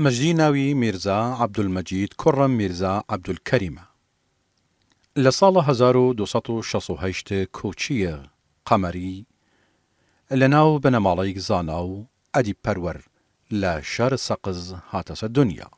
مەجدی ناوی میرزا عەبدولمەجید کوڕە میرزا عەبدولکەریمە. لە ساڵە 1268 کۆچیە قەمەری لەناو بنەماڵەیەک زانا و ئەدیب پەروەر لە شار سەقز هاتەسە دنیا.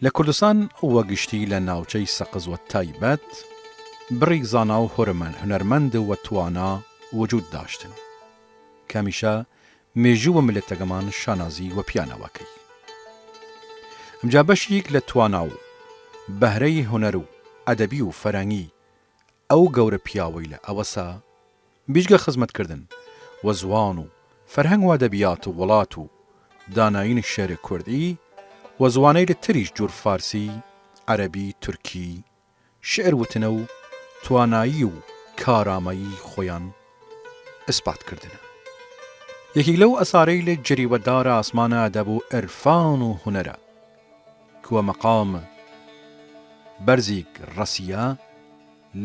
لە کوردستان وەگشتی لە ناوچەی سەقز و تایبەت بڕی زانا و هونەرمەند و توانا وجود داشتن کە هەمیشە مێژوو و ملەتەکەمان شانازی و پیانەوەکەی. ئەمجا بەشێک لە توانا و بەهرەی هونەر و ئەدەبی و فەرهەنگی ئەو گەورە پیاوەی لە ئەوەسا بیشگە خزمەتکردن و زوان و فەرهەنگ و ئەدەبیات و وڵات و دانایین شێعری کوردی و زوانەی لە تریش جوور فارسی، عەرەبی، تورکی، شێعر وتنە و توانایی و کارامەیی خۆیان ئیسپات کردنە. یەکێک لەو ئەسارەی لە جەریوەدارە ئاسمانە ئەدەب و عێرفان و هونەرە کە مەقام بەرزێک ڕەسیە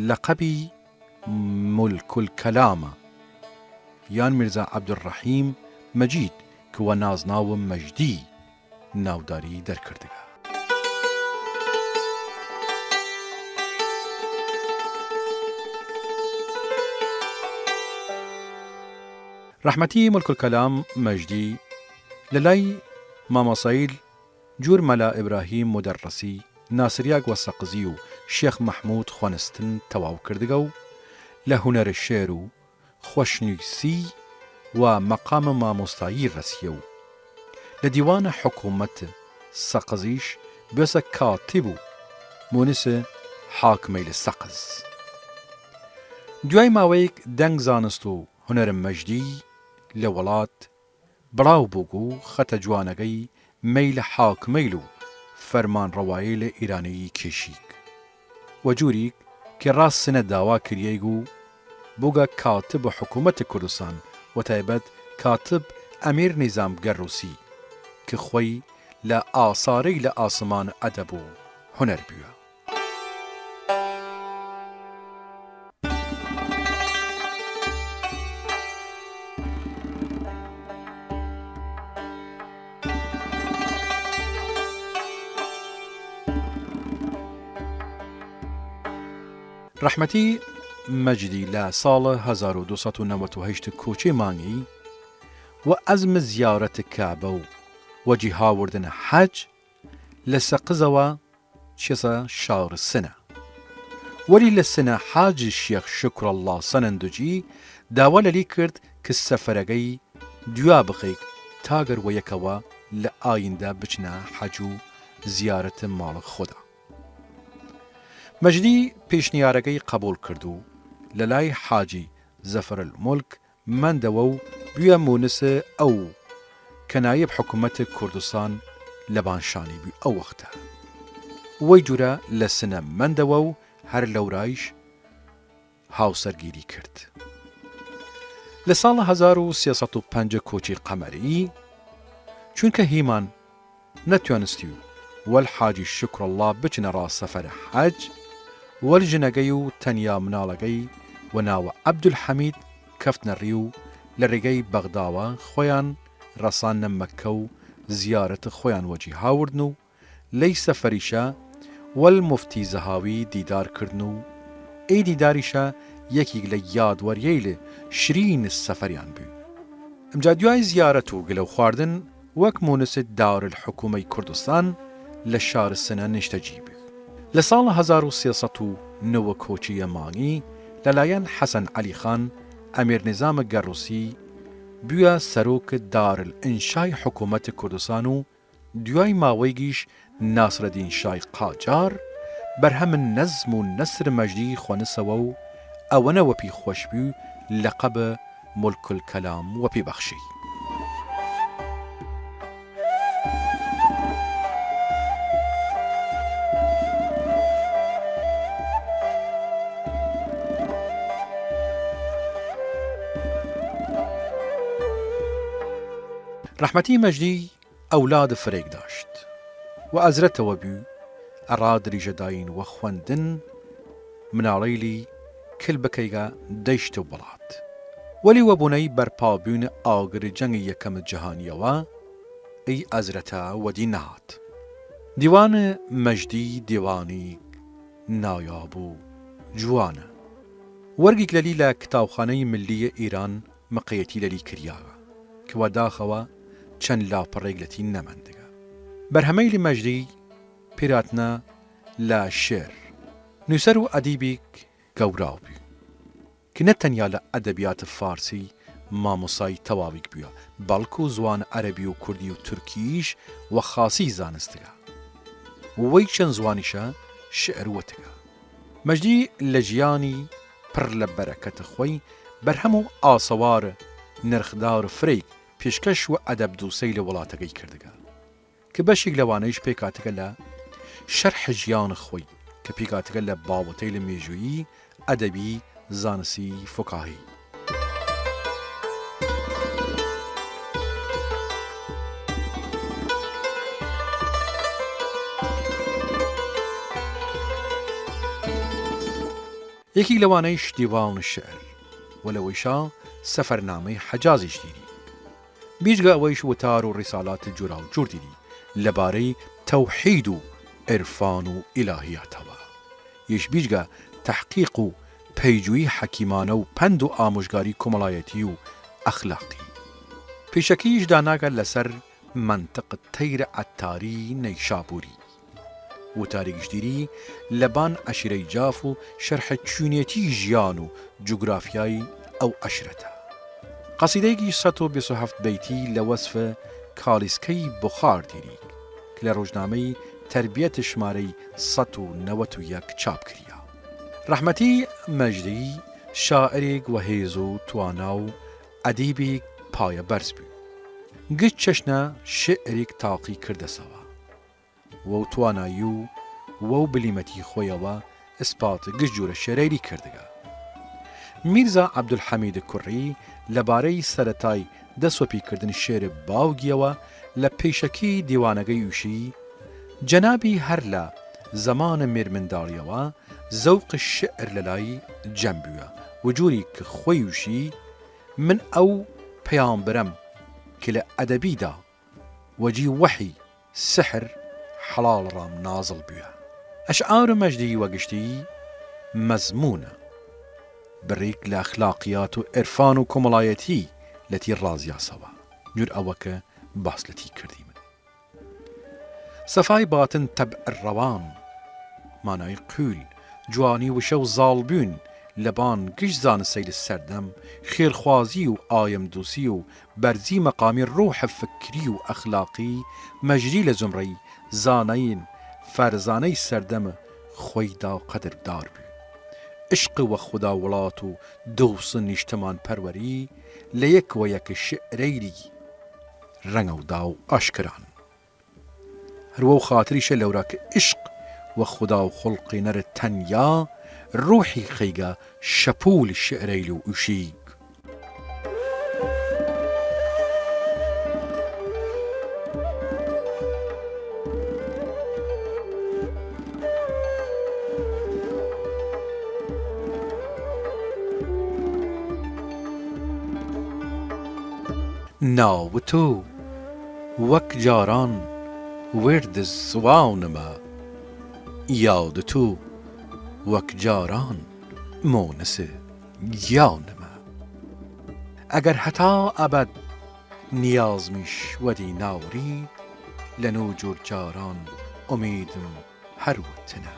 لەقەبی مولکولکەلامە یان میرزا عەبدولڕەحیم مەجید کە نازناوم مەجدی ناوداری دەرکردگە. ڕەحمەتی مولکولکەلام مەجدی لە لای مامۆسایل جوور مەلا ئیبراهیم مودەڕەسی، ناسریاک وەسەقزی و شێخ مەحموود خوانستن تەواو کردگە و لە هونەرە شێعر و خۆشنویسی و مەقام مامۆستایی ڕەسیە و لە دیوانە حکوومەت سەقزیش بێسە کاتیب و مونسە حاکمەی لە سەقز. دوای ماوەیەک دەنگ زانست و هونەرە مەجدی لە وڵات بڵاو بووگ و خەتە جوانەکەی مەیلە حاکمەیل و فەرمانڕەوایی لە ئیرانەیی کێشیک و جووریک کە ڕاستنە داوا کریەیگ و بووگە کاتب و حکوومەتی کوردستان و تایبەت کاتب ئەمیر نیزام گەڕووسی کە خۆی لە ئاسارەی لە ئاسمان ئەدەب و هونەر بووە. ڕەحمەتی مەجدی لە ساڵە 1298 کۆچی مانگی و ئەزم زیارەتە کەعبە و وەجی هاوردنە حەج لە سەقزەوە چێسە شار سنە. وەلی لە سنە حاجی شێخ شوکرەڵڵا سەنەندوجی داوا لەلی کرد کە سەفەرەکەی دویا بخەیک تاگەر وەیەکەوە لە ئایندا بچنە حەج و زیارەتە ماڵە خۆدا. مەجدی پێشنیارەکەی قبول کرد و لە لای حاجی زەفەرەلمولک مندەوە و بووە مونسە ئەو کە نایب حکوومەتی کوردستان لە بانشانی بوو ئەو وەختە. وەی جورە لە سنە مندەوە و هەر لەورایش هاوسەرگیری کرد. لە ساڵە 1350 کۆچی قەمەری چونکە هیمان نەتوانستی و وەل حاجی شوکرەڵڵا بچنە ڕاست سەفەرە حەج وەل ژنەکەی و تەنیا مناڵەکەی و ناوە عەبدولحەمید کەفتنە ڕی و لە ڕێگەی بەغداوە خۆیان ڕەسانە مەککە و زیارەتە خۆیان وەجی هاوردن و لەی سەفەریشە وەل موفتی زەهاوی دیدارکردن و ئەی دیداریشە یەکێک لە یادوەریەی لە شرین سەفەریان بوو. ئەمجا دوای زیارەت و گلە و خواردن وەک مونسە دارالحکوومەی کوردستان لە شار سنە نیشتەجی بوو. لە ساڵە 1309 کۆچیە مانگی لەلایەن حەسەن عەلی خان ئەمیر نیزامە گەڕووسی بووە سەرۆکە دارالئینشای حکوومەتی کوردستان و دوای ماوەیەکیش ناسرەدین شای قاجار بەرهەمە نەزم و نەسر مەجدی خوانسەوە و ئەوەنەوە پێی خۆش بوو لەقەبە مولکولکەلام وە پێی بەخشی. رحمتی مجدی اولاد فريق داشت و ازرته بو اراد ریجداین و خوندن مناریلی کل بکیگا دشت و بلاد ولی و بونی برپابون آگر جنگ یکم جهانی و ای ازرته و دینات دیوان مجدی دیوانی نایابو جوانه ورگی للی لکتابخانه ملی ایران مقیتی للی کریاغا که و داخوا چند لاپڕێگلەتی نەماندگا بەرهەمەی مەجدی پیراتنا لە شێر نووسەر و ئەدیبێک گەوراو بوو کە نەتەنیا لە ئەدەبیات فارسی مامۆسای تەواویک بووە بەڵکو زوان عەرەبی و کوردی و تورکیش و خاسی زانستگا وەی چەند زوانیشە شعر وتگا مەجدی لە ژیانی پڕ لە بەرەکەتە خۆی بەرهەم و ئاسەوار نرخدار فرێک پێشکەش و ئەدەب دووسەی لە وڵاتەکەی کردگا کە بەشێک لەوانەیش پێکاتەکە لە شەرح ژیان خۆی کە پێکاتەکە لە باوەتەی لە مێژوویی ئەدەبی زانستی فۆکاهی یەکی لەوانەیش دیوان شعر و لەوەیشا سەفەرنامەی حەجازیش دیری بیجگە ئەوەیش وتار و ڕیسالات جورا و جور دیری لەبارەی تەوحید و عرفان و ئیلاهیاتەوە یەش بیجگە تەحقیق و پەیجووی حەکیمانە و پەند و ئامۆژگاری کۆمەڵایەتی و ئەخلاقی پێشەکەیش داناگە لەسەر منتق تەیرە عەتاری نەیشابووری وتارێکیش دیری لەبان عەشیرەی جاف و شەرحە چوونێتی ژیان و جوگرافیای ئەو عەشرەتە قەسیدەیەکی 127 بەیتی لە وەسفە کالیسکەی بوخار دیری کە لە ڕۆژنامەی تەربیەت ژمارەی 191 چاپ کردیا ڕەحمەتی مەجدی شاعرێک وەهێز و توانا و ئەدیبێک پایە بەرز بوو گشت چەشنە شعرێک تاقی کردەسەوە وەو توانایی و وەو بلیمەتی خۆیەوە ئسپات گشت جورە شێرەیری کردگا میرزا عەبدولحەمید کوڕی لەبارەی سەرەتای دەسۆپیکردن شێر باوگیەوە لە پێشەکی دیوانەگەی وشی جەنابی هەر لە زەمانە مێرمنداڵیەوە زەوق شعر لەلای جەم بووە وجوری کە خۆی وشی من ئەو پەیامبەرم کە لە ئەدەبیدا وەجی وەحی سحر حەڵاڵ ڕام نازڵ بووە ئەشعار مەجدی وەگشتی مەزمونە بڕێک لە ئەخلاقیات و عرفان و کۆمەڵایەتی لە تیر ڕازیاسەوە جور ئەوە کە باس لە تی کردی من سەفای باتن تەبع ڕەوان مانای قول جوانی وشە و زاڵبوون لەبان گشت زانسەی لە سەردەم خێرخوازی و ئایەمدووسی و بەرزی مەقامی ڕۆحە فکری و ئەخلاقی مەجدی لە زمرەی زانەین فەرزانەی سەردەمە خۆیدا قەدردار بوو عشق و خدا وڵات و دۆس نیشتمان پەروەری لە یەکوە یەک شعرەیری ڕەنگە و دا و ئاشکران هەروە و خاتریشە لەورا کە عشق و خدا و خڵقی نەرە تەنیا ڕوحی خەیگە شەپول شعرەیل و ئوشیک ناو تۆ وەک جاران ورد زواونمە یاد تۆ وەک جاران مۆنس گیانمە ئەگەر هەتا ئەبەد نیازمیش وەدی ناوری لە نۆ جۆر جاران ئومێدم هەروەتنە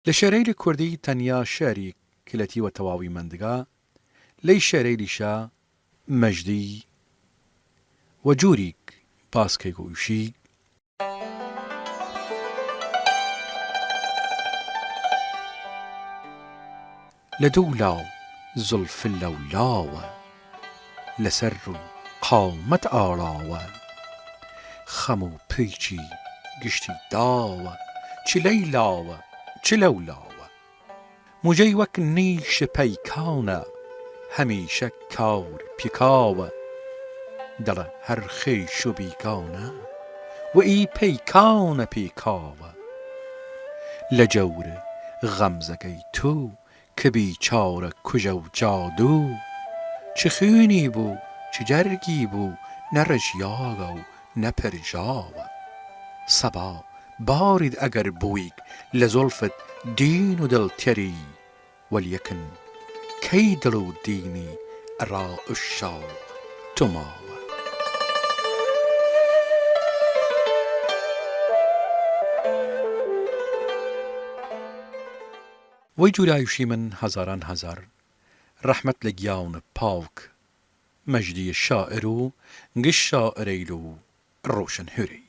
لە شێرەیلی کوردی تەنیا شێری کلەتیوە تەواوی مندگا لەی شێرەیلیشە مەجدی و جووریک باسکەی گۆیشی لە دوو لاو زولف لەولاوە لەسەر ڕووی قامەت ئاڵاوە خەم و پەیچی گشتی داوە چ لیلاوە چ لەولاوە موجەی وەک نیشە پەیکانە هەمیشە کاور پیکاوە دڵە هەر خێش و بیگانە و ئی پەیکانە پێکاوە لە جەورە غەمزەکەی تو کە بیچارە کوژە و جادوو چ خوێنی بوو چ جەرگی بوو نە ڕژیاوە و نە پەرژاوە سەبا بارید ئەگەر بوویک لە زۆڵفت دین و دڵتێری وەلیەکن کەی دڵ و دینی ڕا عوشاق تۆماوە وەی جوولایشی من هەزاران هەزار ڕەحمەت لە گیاونە پاوک مەجدی شاعر و گشت شاعرەیل و ڕۆشن هوری